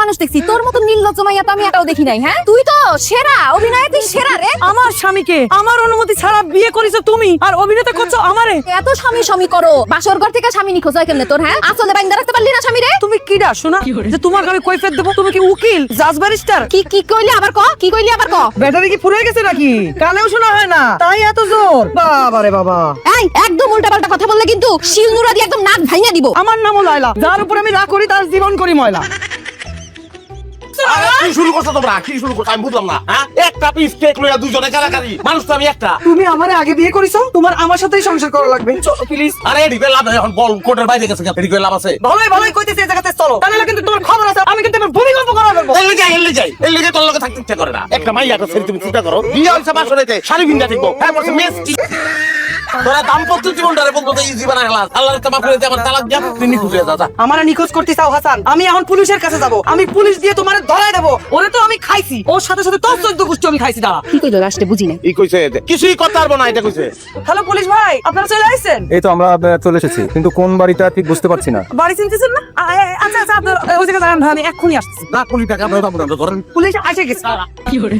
মানুষ দেখছি, তোর মতো নির্লজ্জ মাইয়া তো আমি এটাও দেখি নাই। হ্যাঁ, তুই তো সেরা অভিনয়ে, তুই সেরা রে। আমার স্বামীকে আমার অনুমতি ছাড়া বিয়ে করেছো তুমি, আর অভিনেতা করছো আমারে। এত স্বামী স্বামী করো, বাসর ঘর থেকে স্বামী নিখোঁজ হয় কেমনে তোর? হ্যাঁ, আসলে বাইন্দা রাখতে পারলি না স্বামী রে। তুমি কিডা শোনা যে তোমাকে আমি কৈফিয়ত দেবো? তুমি কি উকিল, জাজ, ব্যারিস্টার? কি কি কইলি আবার ক, কি কইলি আবার ক? ব্যাটারি কি ফুরিয়ে গেছে নাকি? কানেও শোনা হয় না, তাই এত জোর? বাবা রে বাবা। এই একদম উল্টাপাল্টা কথা বললে কিন্তু শিলনুরা দিয়ে একদম নাক ভাঙিয়ে দিব। আমার নামও লায়লা, যার উপর আমি রাগ করি তার জীবন করি ময়লা। আরে কি শুরু করছো তোমরা? কি শুরু করছো আমি বুঝলাম না। হ্যাঁ, একটা পিস কেক লইয়া দুজনে কারাকারি, মানুষ তো আমি একটা। তুমি আমারে আগে বিয়ে করেছো, তোমার আমার সাথেই সংসার করা লাগবে। চলো প্লিজ। আরে এডি করে লাভ নাই, এখন বল কোর্টের বাইরে গেছে, এডি করে লাভ আছে? ভালোই ভালোই কইতেছে এই জায়গাতে চলো, তাহলে কিন্তু তোমার খবর আছে, আমি কিন্তু এবার ভূমিকম্প করা দেবো। এলে যাই তোর লগে থাকতে ইচ্ছা করে না। একটা মাইয়া তো ছেড়ে তুমি চিন্তা করো, বিয়ে হইছে বাসরেতে, শাড়ি ভিন্দা দেখবো, হ্যাঁ বলছে মেস কি তোরা দাম্পত্য জীবনটারে বলতো ইজি বানায় গেলাস। আল্লাহর তো মাফ করে দে, আমার তালাক দিয়া তুই নিখোঁজ হয়ে যা। আমারে নিখোঁজ করতে চাও হাসান? আমি এখন পুলিশের কাছে যাব, আমি পুলিশ দিয়ে তোমারে ধরায় দেবো। ওরে তো আমি খাইছি, ওর সাথে সাথে তোর 14 গোষ্ঠী আমি খাইছি। দাঁড়া। কি কইলো লাস্টে বুঝি নাই। ই কইছে কিছুই করতে পারবো না, এটা কইছে। হ্যালো পুলিশ ভাই, আপনারা চলে আসছেন? এই তো আমরা চলে এসেছি, কিন্তু কোন বাড়িটা ঠিক বুঝতে পারছি না। বাড়ি চিনতেছেন না? আচ্ছা আচ্ছা, আপনার ওই জায়গায় দাঁড়ান, আমি এক্ষুনি আসছি। না কোটি টাকা দাও, ধরেন পুলিশ এসে গেছে। কি করে